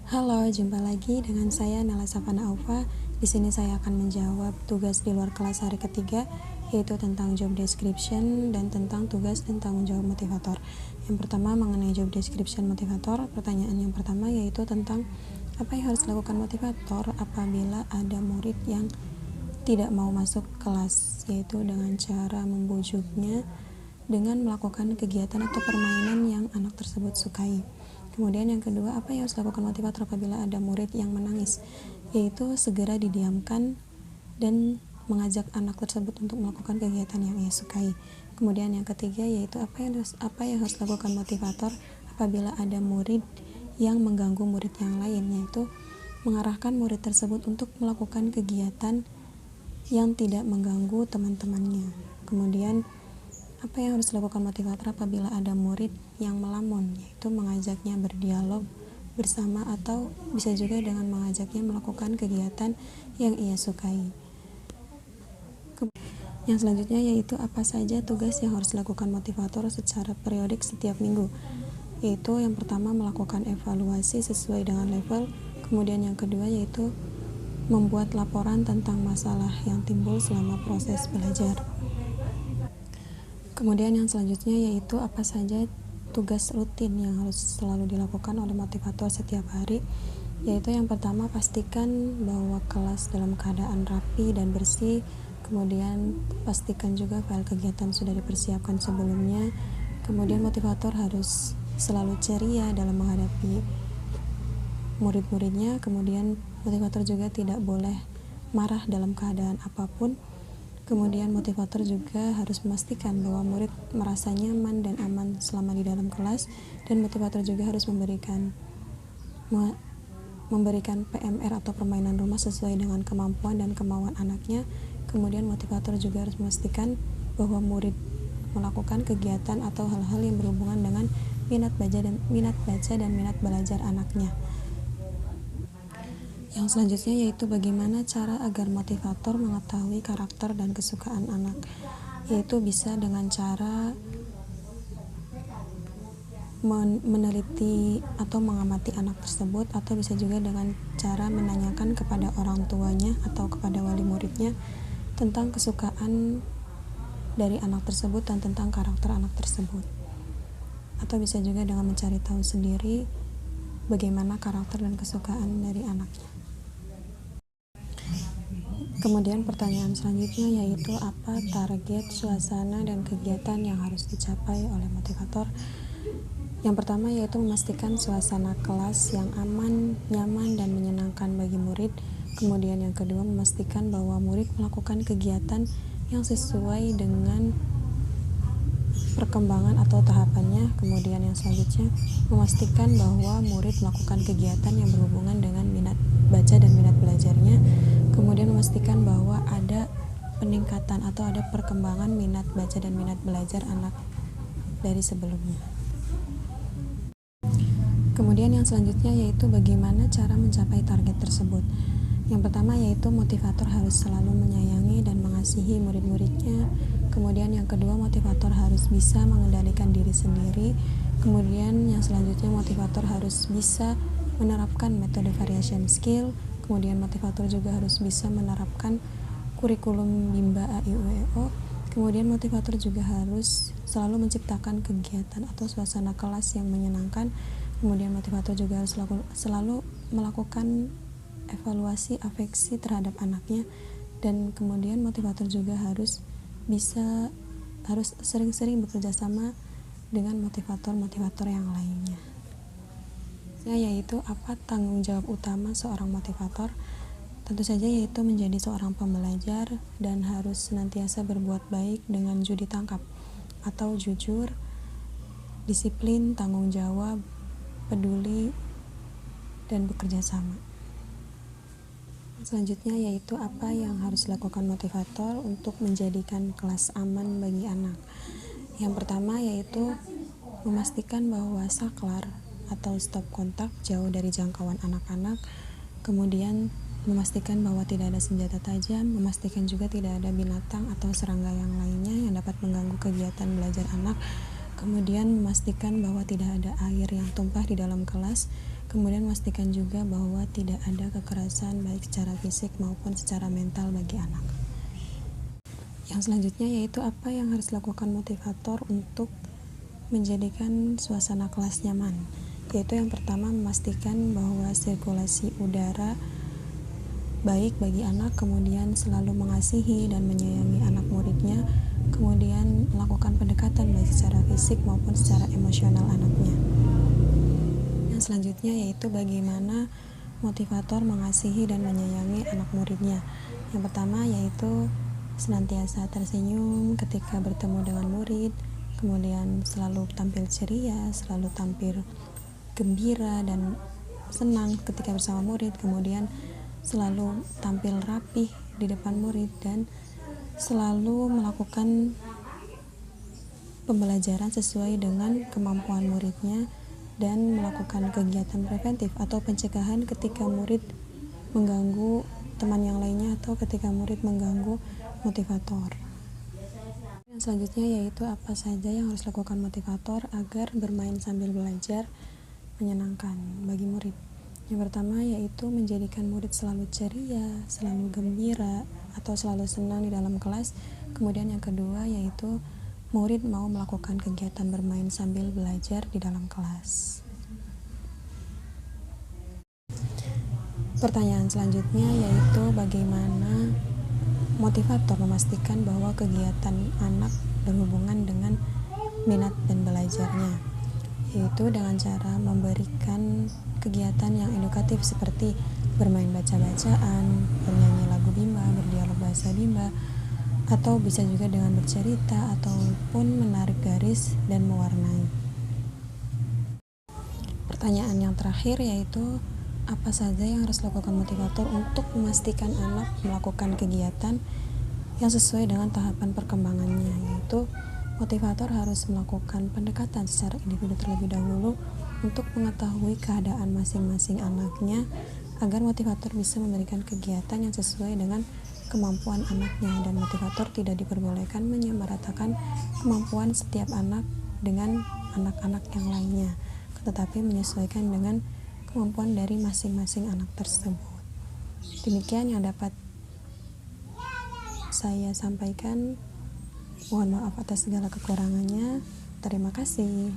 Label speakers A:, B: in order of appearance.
A: Halo, jumpa lagi dengan saya Nala Savana Aufa. Di sini saya akan menjawab tugas di luar kelas hari ketiga, yaitu tentang job description dan tentang tugas dan tanggung jawab motivator. Yang pertama mengenai job description motivator, pertanyaan yang pertama yaitu tentang apa yang harus dilakukan motivator apabila ada murid yang tidak mau masuk kelas, yaitu dengan cara membujuknya dengan melakukan kegiatan atau permainan yang anak tersebut sukai. Kemudian yang kedua, apa yang harus dilakukan motivator apabila ada murid yang menangis, yaitu segera didiamkan dan mengajak anak tersebut untuk melakukan kegiatan yang ia sukai. Kemudian yang ketiga yaitu apa yang harus dilakukan motivator apabila ada murid yang mengganggu murid yang lain, yaitu mengarahkan murid tersebut untuk melakukan kegiatan yang tidak mengganggu teman-temannya. Kemudian apa yang harus dilakukan motivator apabila ada murid yang melamun, yaitu mengajaknya berdialog bersama atau bisa juga dengan mengajaknya melakukan kegiatan yang ia sukai. Yang selanjutnya yaitu apa saja tugas yang harus dilakukan motivator secara periodik setiap minggu, yaitu yang pertama melakukan evaluasi sesuai dengan level, kemudian yang kedua yaitu membuat laporan tentang masalah yang timbul selama proses belajar. Kemudian yang selanjutnya yaitu apa saja tugas rutin yang harus selalu dilakukan oleh motivator setiap hari, yaitu yang pertama pastikan bahwa kelas dalam keadaan rapi dan bersih, kemudian pastikan juga file kegiatan sudah dipersiapkan sebelumnya, kemudian motivator harus selalu ceria dalam menghadapi murid-muridnya, kemudian motivator juga tidak boleh marah dalam keadaan apapun. Kemudian motivator juga harus memastikan bahwa murid merasa nyaman dan aman selama di dalam kelas, dan motivator juga harus memberikan PMR atau permainan rumah sesuai dengan kemampuan dan kemauan anaknya. Kemudian motivator juga harus memastikan bahwa murid melakukan kegiatan atau hal-hal yang berhubungan dengan minat baca dan minat belajar anaknya. Yang selanjutnya yaitu bagaimana cara agar motivator mengetahui karakter dan kesukaan anak, yaitu bisa dengan cara meneliti atau mengamati anak tersebut, atau bisa juga dengan cara menanyakan kepada orang tuanya atau kepada wali muridnya tentang kesukaan dari anak tersebut dan tentang karakter anak tersebut, atau bisa juga dengan mencari tahu sendiri bagaimana karakter dan kesukaan dari anaknya. Kemudian pertanyaan selanjutnya yaitu apa target, suasana, dan kegiatan yang harus dicapai oleh motivator. Yang pertama yaitu memastikan suasana kelas yang aman, nyaman, dan menyenangkan bagi murid. Kemudian yang kedua memastikan bahwa murid melakukan kegiatan yang sesuai dengan perkembangan atau tahapannya. Kemudian yang selanjutnya memastikan bahwa murid melakukan kegiatan yang berhubungan dengan minat baca dan minat belajarnya. Kemudian memastikan bahwa ada peningkatan atau ada perkembangan minat baca dan minat belajar anak dari sebelumnya. Kemudian yang selanjutnya yaitu bagaimana cara mencapai target tersebut. Yang pertama yaitu motivator harus selalu menyayangi dan mengasihi murid-muridnya. Kemudian yang kedua motivator harus bisa mengendalikan diri sendiri. Kemudian yang selanjutnya motivator harus bisa menerapkan metode variation skill. Kemudian motivator juga harus bisa menerapkan kurikulum BIMBA AIUEO. Kemudian motivator juga harus selalu menciptakan kegiatan atau suasana kelas yang menyenangkan. Kemudian motivator juga harus selalu melakukan evaluasi afeksi terhadap anaknya, dan kemudian motivator juga harus sering-sering bekerja sama dengan motivator-motivator yang lainnya. Yaitu apa tanggung jawab utama seorang motivator? Tentu saja yaitu menjadi seorang pembelajar dan harus senantiasa berbuat baik dengan judi tangkap atau jujur, disiplin, tanggung jawab, peduli, dan bekerja sama. Selanjutnya yaitu apa yang harus dilakukan motivator untuk menjadikan kelas aman bagi anak. Yang pertama yaitu memastikan bahwa saklar atau stop kontak jauh dari jangkauan anak-anak. Kemudian memastikan bahwa tidak ada senjata tajam, memastikan juga tidak ada binatang atau serangga yang lainnya yang dapat mengganggu kegiatan belajar anak. Kemudian memastikan bahwa tidak ada air yang tumpah di dalam kelas. Kemudian memastikan juga bahwa tidak ada kekerasan baik secara fisik maupun secara mental bagi anak. Yang selanjutnya yaitu apa yang harus dilakukan motivator untuk menjadikan suasana kelas nyaman. Yaitu yang pertama, memastikan bahwa sirkulasi udara baik bagi anak, kemudian selalu mengasihi dan menyayangi anak muridnya, kemudian melakukan pendekatan baik secara fisik maupun secara emosional anaknya. Yang selanjutnya yaitu bagaimana motivator mengasihi dan menyayangi anak muridnya. Yang pertama yaitu senantiasa tersenyum ketika bertemu dengan murid, kemudian selalu tampil ceria, selalu tampil gembira dan senang ketika bersama murid, kemudian selalu tampil rapih di depan murid dan selalu melakukan pembelajaran sesuai dengan kemampuan muridnya dan melakukan kegiatan preventif atau pencegahan ketika murid mengganggu teman yang lainnya atau ketika murid mengganggu motivator. Yang selanjutnya yaitu apa saja yang harus dilakukan motivator agar bermain sambil belajar menyenangkan bagi murid. Yang pertama yaitu menjadikan murid selalu ceria, selalu gembira, atau selalu senang di dalam kelas. Kemudian yang kedua yaitu murid mau melakukan kegiatan bermain sambil belajar di dalam kelas. Pertanyaan selanjutnya yaitu bagaimana motivator memastikan bahwa kegiatan anak berhubungan dengan minat dan belajarnya, yaitu dengan cara memberikan kegiatan yang edukatif seperti bermain baca-bacaan, bernyanyi lagu Bima, berdialog bahasa Bima, atau bisa juga dengan bercerita ataupun menarik garis dan mewarnai. Pertanyaan yang terakhir yaitu apa saja yang harus dilakukan motivator untuk memastikan anak melakukan kegiatan yang sesuai dengan tahapan perkembangannya, yaitu motivator harus melakukan pendekatan secara individu terlebih dahulu untuk mengetahui keadaan masing-masing anaknya agar motivator bisa memberikan kegiatan yang sesuai dengan kemampuan anaknya, dan motivator tidak diperbolehkan menyamaratakan kemampuan setiap anak dengan anak-anak yang lainnya, tetapi menyesuaikan dengan kemampuan dari masing-masing anak tersebut. Demikian yang dapat saya sampaikan. Mohon maaf atas segala kekurangannya. Terima kasih.